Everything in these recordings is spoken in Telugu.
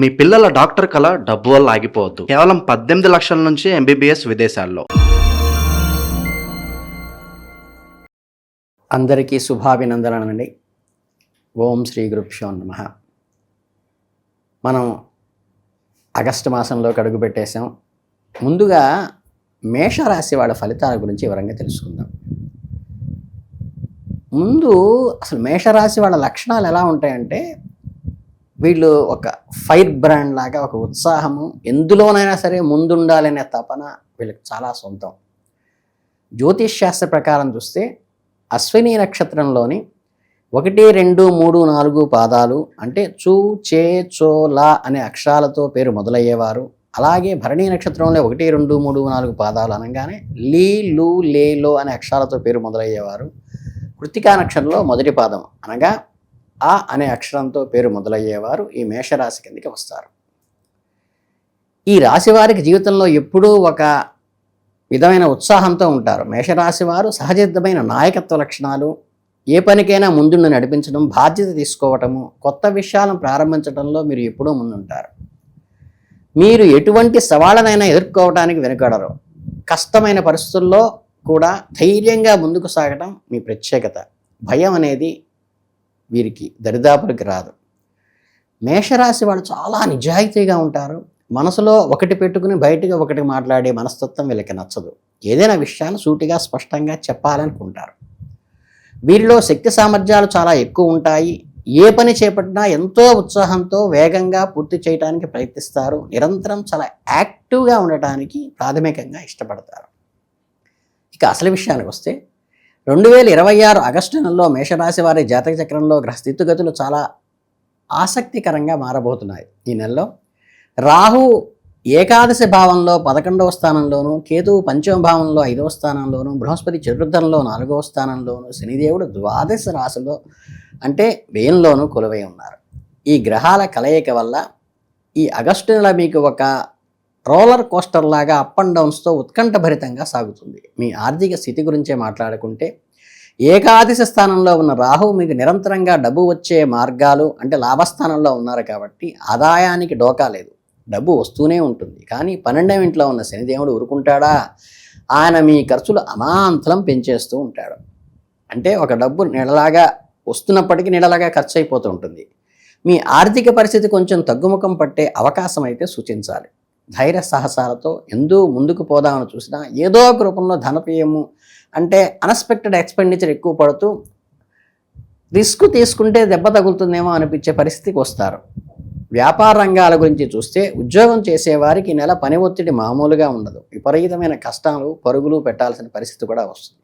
మీ పిల్లల డాక్టర్ కళ డబ్బు వల్ల ఆగిపోవద్దు. కేవలం 18 లక్షల నుంచి ఎంబీబీఎస్ విదేశాల్లో. అందరికీ శుభాభినందనలండి. ఓం శ్రీ గురుభ్యో నమః. మనం ఆగస్టు మాసంలోకి అడుగుపెట్టేశాం. ముందుగా మేషరాశి వాళ్ళ ఫలితాల గురించి వివరంగా తెలుసుకుందాం. ముందు అసలు మేషరాశి వాళ్ళ లక్షణాలు ఎలా ఉంటాయంటే, వీళ్ళు ఒక ఫైర్ బ్రాండ్ లాగా, ఒక ఉత్సాహము, ఎందులోనైనా సరే ముందుండాలనే తపన వీళ్ళకి చాలా సొంతం. జ్యోతిష్ శాస్త్ర ప్రకారం చూస్తే అశ్విని నక్షత్రంలోని 1, 2, 3, 4 పాదాలు అంటే చూ, చే, చో, లా అనే అక్షరాలతో పేరు మొదలయ్యేవారు. అలాగే భరణి నక్షత్రంలో 1, 2, 3, 4 పాదాలు అనగానే లీ, లు, లే, లో అనే అక్షరాలతో పేరు మొదలయ్యేవారు. కృత్తికా నక్షత్రంలో మొదటి పాదం అనగా ఆ అనే అక్షరంతో పేరు మొదలయ్యేవారు ఈ మేషరాశి కిందకి వస్తారు. ఈ రాశి వారికి జీవితంలో ఎప్పుడూ ఒక విధమైన ఉత్సాహంతో ఉంటారు. మేషరాశి వారు సహజమైన నాయకత్వ లక్షణాలు, ఏ పనికైనా ముందుండి నడిపించడం, బాధ్యత తీసుకోవటము, కొత్త విషయాలను ప్రారంభించడంలో మీరు ఎప్పుడూ ముందుంటారు. మీరు ఎటువంటి సవాళ్ళనైనా ఎదుర్కోవడానికి వెనుకడరు. కష్టమైన పరిస్థితుల్లో కూడా ధైర్యంగా ముందుకు సాగటం మీ ప్రత్యేకత. భయం అనేది వీరికి దరిదాపులకి రాదు. మేషరాశి వాళ్ళు చాలా నిజాయితీగా ఉంటారు. మనసులో ఒకటి పెట్టుకుని బయటగా ఒకటి మాట్లాడే మనస్తత్వం వీళ్ళకి నచ్చదు. ఏదైనా విషయాన్ని సూటిగా స్పష్టంగా చెప్పాలనుకుంటారు. వీరిలో శక్తి సామర్థ్యాలు చాలా ఎక్కువ ఉంటాయి. ఏ పని చేపట్టినా ఎంతో ఉత్సాహంతో వేగంగా పూర్తి చేయడానికి ప్రయత్నిస్తారు. నిరంతరం చాలా యాక్టివ్గా ఉండటానికి ప్రాథమికంగా ఇష్టపడతారు. ఇక అసలు విషయానికి వస్తే 2026 ఆగస్టు నెలలో మేషరాశి వారి జాతక చక్రంలో గ్రహ స్థితిగతులు చాలా ఆసక్తికరంగా మారబోతున్నాయి. ఈ నెలలో రాహు ఏకాదశి భావంలో 11వ స్థానంలోను, కేతువు 5వ భావంలో 5వ స్థానంలోను, బృహస్పతి చతుర్థంలో 4వ స్థానంలోను, శనిదేవుడు ద్వాదశ రాశిలో అంటే వ్యయంలోనూ కొలువై ఉన్నారు. ఈ గ్రహాల కలయిక వల్ల ఈ ఆగస్టు నెల మీకు ఒక రోలర్ కోస్టర్ లాగా అప్ అండ్ డౌన్స్తో ఉత్కంఠభరితంగా సాగుతుంది. మీ ఆర్థిక స్థితి గురించే మాట్లాడుకుంటే, ఏకాదశి స్థానంలో ఉన్న రాహువు మీకు నిరంతరంగా డబ్బు వచ్చే మార్గాలు అంటే లాభస్థానంలో ఉన్నారు కాబట్టి ఆదాయానికి డోకా లేదు, డబ్బు వస్తూనే ఉంటుంది. కానీ 12వ ఇంట్లో ఉన్న శనిదేవుడు ఊరుకుంటాడా? ఆయన మీ ఖర్చులు అమాంతరం పెంచేస్తూ ఉంటాడు. అంటే ఒక డబ్బు నెలలాగా వస్తున్నప్పటికీ నెలలాగా ఖర్చు అయిపోతూ ఉంటుంది. మీ ఆర్థిక పరిస్థితి కొంచెం తగ్గుముఖం పట్టే అవకాశం అయితే సూచించాలి. ధైర్య సాహసాలతో ఎందు ముందుకు పోదామని చూసినా ఏదో ఒక రూపంలో ధనవ్యయము అంటే అన్ఎక్స్పెక్టెడ్ ఎక్స్పెండిచర్ ఎక్కువ పడుతూ రిస్క్ తీసుకుంటే దెబ్బ తగులుతుందేమో అనిపించే పరిస్థితికి వస్తారు. వ్యాపార రంగాల గురించి చూస్తే ఉద్యోగం చేసేవారికి నెల పని ఒత్తిడి మామూలుగా ఉండదు. విపరీతమైన కష్టాలు పరుగులు పెట్టాల్సిన పరిస్థితి కూడా వస్తుంది.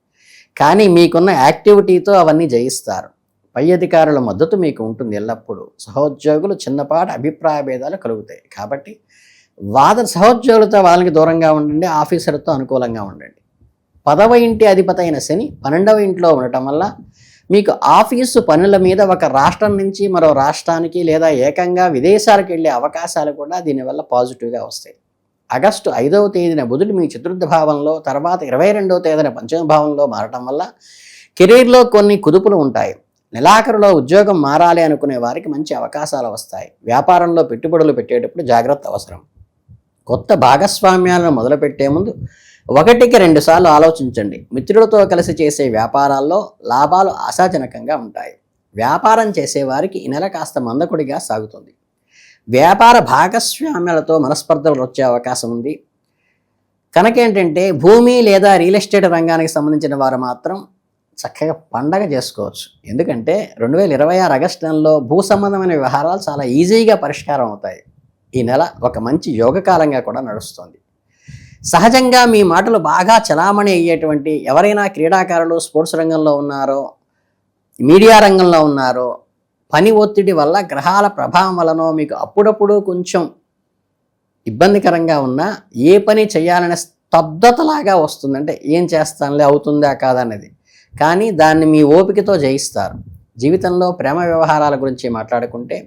కానీ మీకున్న యాక్టివిటీతో అవన్నీ జయిస్తారు. పై అధికారుల మద్దతు మీకు ఉంటుంది ఎల్లప్పుడూ. సహోద్యోగులు చిన్నపాటి అభిప్రాయ భేదాలు కలుగుతాయి కాబట్టి సహోద్యోగులతో వాళ్ళకి దూరంగా ఉండండి. ఆఫీసర్తో అనుకూలంగా ఉండండి. 10వ ఇంటి అధిపతి అయిన శని 12వ ఇంట్లో ఉండటం వల్ల మీకు ఆఫీసు పనుల మీద ఒక రాష్ట్రం నుంచి మరో రాష్ట్రానికి లేదా ఏకంగా విదేశాలకు వెళ్ళే అవకాశాలు కూడా దీనివల్ల పాజిటివ్గా వస్తాయి. ఆగస్టు 5వ తేదీన బుధుడు మీ చతుర్థ భావంలో, తర్వాత 22వ తేదీన 5వ భావంలో మారటం వల్ల కెరీర్లో కొన్ని కుదుపులు ఉంటాయి. నెలాఖరులో ఉద్యోగం మారాలి అనుకునే వారికి మంచి అవకాశాలు వస్తాయి. వ్యాపారంలో పెట్టుబడులు పెట్టేటప్పుడు జాగ్రత్త అవసరం. కొత్త భాగస్వామ్యాలను మొదలుపెట్టే ముందు 1కి 2 సార్లు ఆలోచించండి. మిత్రులతో కలిసి చేసే వ్యాపారాల్లో లాభాలు ఆశాజనకంగా ఉంటాయి. వ్యాపారం చేసేవారికి ఈ నెల కాస్త మందకొడిగా సాగుతుంది. వ్యాపార భాగస్వామ్యాలతో మనస్పర్ధలు వచ్చే అవకాశం ఉంది. కనుకేంటంటే భూమి లేదా రియల్ ఎస్టేట్ రంగానికి సంబంధించిన వారు మాత్రం చక్కగా పండగ చేసుకోవచ్చు. ఎందుకంటే 2026 ఆగస్టు నెలలో భూ సంబంధమైన వ్యవహారాలు చాలా ఈజీగా పరిష్కారం అవుతాయి. ఈ నెల ఒక మంచి యోగకాలంగా కూడా నడుస్తుంది. సహజంగా మీ మాటలు బాగా చలామణి అయ్యేటువంటి ఎవరైనా క్రీడాకారులు, స్పోర్ట్స్ రంగంలో ఉన్నారో, మీడియా రంగంలో ఉన్నారో, పని ఒత్తిడి వల్ల గ్రహాల ప్రభావం వలనో మీకు అప్పుడప్పుడు కొంచెం ఇబ్బందికరంగా ఉన్నా ఏ పని చేయాలనే స్తబ్దతలాగా వస్తుందంటే ఏం చేస్తానులే అవుతుందా కాదనేది. కానీ దాన్ని మీ ఓపికతో జయిస్తారు. జీవితంలో ప్రేమ వ్యవహారాల గురించి మాట్లాడుకుంటే,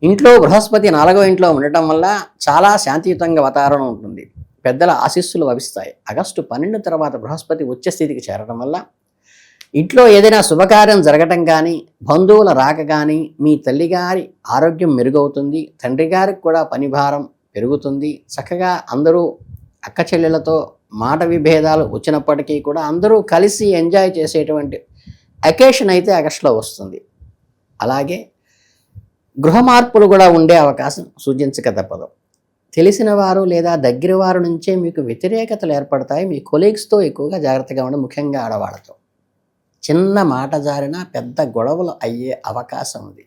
ఇంట్లో బృహస్పతి 4వ ఇంట్లో ఉండటం వల్ల చాలా శాంతియుతంగా వాతావరణం ఉంటుంది. పెద్దల ఆశీస్సులు లభిస్తాయి. ఆగస్టు 12 తర్వాత బృహస్పతి ఉచ్చ స్థితికి చేరడం వల్ల ఇంట్లో ఏదైనా శుభకార్యం జరగటం కానీ, బంధువుల రాక కానీ, మీ తల్లిగారి ఆరోగ్యం మెరుగవుతుంది, తండ్రి గారికి కూడా పని భారం పెరుగుతుంది. చక్కగా అందరూ అక్క చెల్లెలతో మాట విభేదాలు వచ్చినప్పటికీ కూడా అందరూ కలిసి ఎంజాయ్ చేసేటువంటి అకేషన్ అయితే ఆగస్టులో వస్తుంది. అలాగే గృహ మార్పులు కూడా ఉండే అవకాశం సూచించక తప్పదు. తెలిసిన వారు లేదా దగ్గర వారి నుంచే మీకు వ్యతిరేకతలు ఏర్పడతాయి. మీ కొలీగ్స్తో ఎక్కువగా జాగ్రత్తగా ఉండి, ముఖ్యంగా ఆడవాళ్ళతో. చిన్న మాట జారినా పెద్ద గొడవలు అయ్యే అవకాశం ఉంది.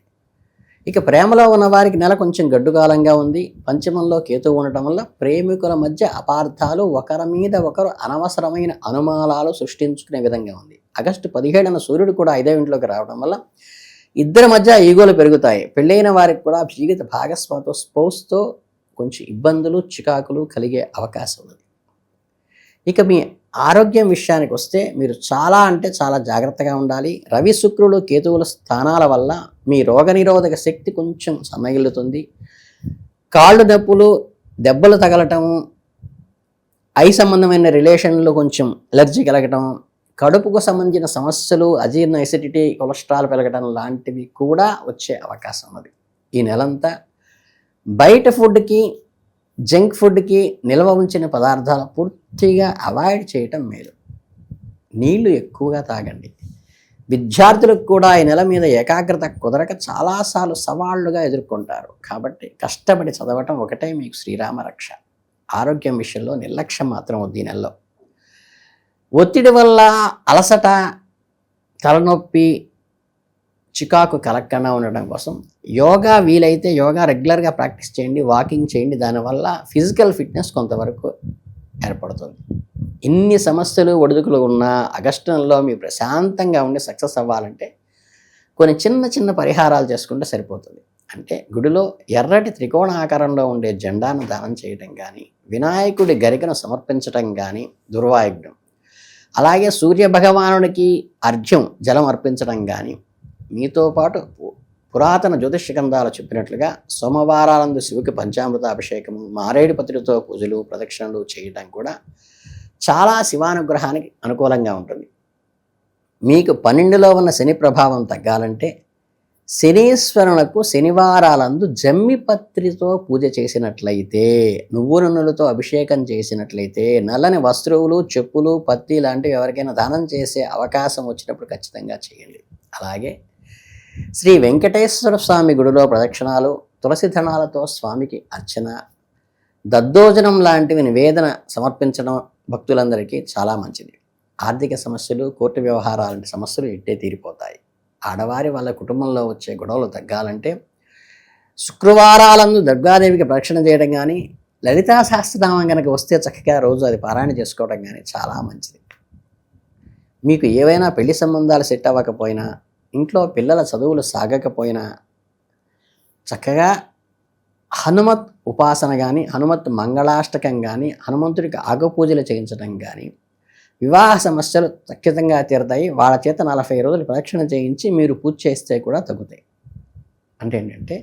ఇక ప్రేమలో ఉన్న వారికి నెల కొంచెం గడ్డుకాలంగా ఉంది. పంచమంలో కేతు ఉండటం వల్ల ప్రేమికుల మధ్య అపార్థాలు, ఒకరి మీద ఒకరు అనవసరమైన అనుమానాలు సృష్టించుకునే విధంగా ఉంది. ఆగస్టు 17న సూర్యుడు కూడా 5వ ఇంట్లోకి రావడం వల్ల ఇద్దరి మధ్య ఈగోలు పెరుగుతాయి. పెళ్ళైన వారికి కూడా జీవిత భాగస్వామితో, స్పౌస్తో కొంచెం ఇబ్బందులు, చికాకులు కలిగే అవకాశం ఉంది. ఇక మీ ఆరోగ్యం విషయానికి వస్తే మీరు చాలా అంటే చాలా జాగ్రత్తగా ఉండాలి. రవి, శుక్రుడు, కేతువుల స్థానాల వల్ల మీ రోగనిరోధక శక్తి కొంచెం సన్నగిల్లుతుంది. కాళ్ళు నొప్పులు, దెబ్బలు తగలటము, ఐ సంబంధమైన రిలేషన్లు కొంచెం ఎలర్జీ కలగటం, కడుపుకు సంబంధించిన సమస్యలు, అజీర్ణ, ఎసిడిటీ, కొలెస్ట్రాల్ పెరగడం లాంటివి కూడా వచ్చే అవకాశం ఉన్నది. ఈ నెలంతా బయట ఫుడ్కి, జంక్ ఫుడ్కి, నిల్వ ఉంచిన పదార్థాలు పూర్తిగా అవాయిడ్ చేయటం మేలు. నీళ్లు ఎక్కువగా తాగండి. విద్యార్థులకు కూడా ఈ నెల మీద ఏకాగ్రత కుదరక చాలాసార్లు సవాళ్లుగా ఎదుర్కొంటారు. కాబట్టి కష్టపడి చదవటం ఒకటే మీకు శ్రీరామ రక్ష. ఆరోగ్యం విషయంలో నిర్లక్ష్యం మాత్రం వద్దు. ఈ నెలలో ఒత్తిడి వల్ల అలసట, తలనొప్పి, చికాకు కలగకుండా ఉండడం కోసం యోగా, వీలైతే యోగా రెగ్యులర్గా ప్రాక్టీస్ చేయండి, వాకింగ్ చేయండి. దానివల్ల ఫిజికల్ ఫిట్నెస్ కొంతవరకు ఏర్పడుతుంది. ఇన్ని సమస్యలు, ఒడిదుడుకులు ఉన్న ఆగస్టు నెలలో మీరు ప్రశాంతంగా ఉండి సక్సెస్ అవ్వాలంటే కొన్ని చిన్న చిన్న పరిహారాలు చేసుకుంటే సరిపోతుంది. అంటే గుడిలో ఎర్రటి త్రికోణ ఆకారంలో ఉండే జెండాను దానం చేయడం కానీ, వినాయకుడి గరికను సమర్పించడం కానీ దుర్వాయుగ్నం. అలాగే సూర్య భగవానుడికి అర్ఘ్యం, జలం అర్పించడం కానీ, మీతో పాటు పురాతన జ్యోతిష గ్రంథాలు చెప్పినట్లుగా సోమవారాలందు శివుకి పంచామృత అభిషేకము, మారేడు పత్రితో పూజలు, ప్రదక్షిణలు చేయడం కూడా చాలా శివానుగ్రహానికి అనుకూలంగా ఉంటుంది. మీకు 12లో ఉన్న శని ప్రభావం తగ్గాలంటే శనీశ్వరులకు శనివారాలందు జమ్మిపత్రితో పూజ చేసినట్లయితే, నువ్వుల నూనెలతో అభిషేకం చేసినట్లయితే, నల్లని వస్తువులు, చెప్పులు, పత్తి లాంటివి ఎవరికైనా దానం చేసే అవకాశం వచ్చినప్పుడు ఖచ్చితంగా చేయండి. అలాగే శ్రీ వెంకటేశ్వర స్వామి గుడిలో ప్రదక్షిణాలు, తులసి దళాలతో స్వామికి అర్చన, దద్దోజనం లాంటివి నివేదన సమర్పించడం భక్తులందరికీ చాలా మంచిది. ఆర్థిక సమస్యలు, కోర్టు వ్యవహారాలంటి సమస్యలు ఇట్టే తీరిపోతాయి. ఆడవారి వాళ్ళ కుటుంబంలో వచ్చే గొడవలు తగ్గాలంటే శుక్రవారాలందు దుర్గాదేవికి ప్రదక్షిణ చేయడం కానీ, లలితా సహస్రనామం కనుక వస్తే చక్కగా రోజు అది పారాయణ చేసుకోవడం కానీ చాలా మంచిది. మీకు ఏవైనా పెళ్లి సంబంధాలు సెట్ అవ్వకపోయినా, ఇంట్లో పిల్లల చదువులు సాగకపోయినా చక్కగా హనుమత్ ఉపాసన కానీ, హనుమత్ మంగళాష్టకం కానీ, హనుమంతుడికి ఆగపూజలు చేయించడం కానీ, వివాహ సమస్యలు ఖచ్చితంగా తీరుతాయి. వాళ్ళ చేత 40 రోజులు ప్రదక్షిణ చేయించి మీరు పూజ చేస్తే కూడా తగ్గుతాయి. అంటే ఏంటంటే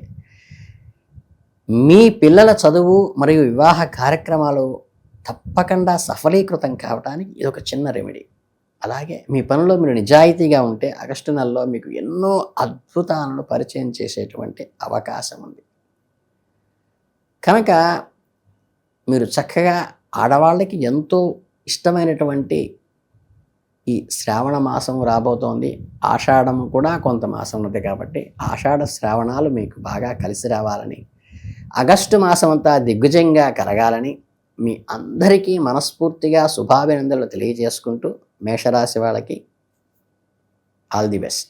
మీ పిల్లల చదువు మరియు వివాహ కార్యక్రమాలు తప్పకుండా సఫలీకృతం కావడానికి ఇది ఒక చిన్న రెమెడీ. అలాగే మీ పనిలో మీరు నిజాయితీగా ఉంటే ఆగస్టు నెలలో మీకు ఎన్నో అద్భుతాలను పరిచయం చేసేటువంటి అవకాశం ఉంది. కనుక మీరు చక్కగా ఆడవాళ్ళకి ఎంతో ఇష్టమైనటువంటి ఈ శ్రావణ మాసం రాబోతోంది. ఆషాఢం కూడా కొంత మాసం ఉంది కాబట్టి ఆషాఢ శ్రావణాలు మీకు బాగా కలిసి రావాలని, ఆగస్టు మాసం అంతా దిగ్విజయంగా కలగాలని మీ అందరికీ మనస్ఫూర్తిగా శుభాభినందనలు తెలియజేసుకుంటూ మేషరాశి వాళ్ళకి ఆల్ ది బెస్ట్.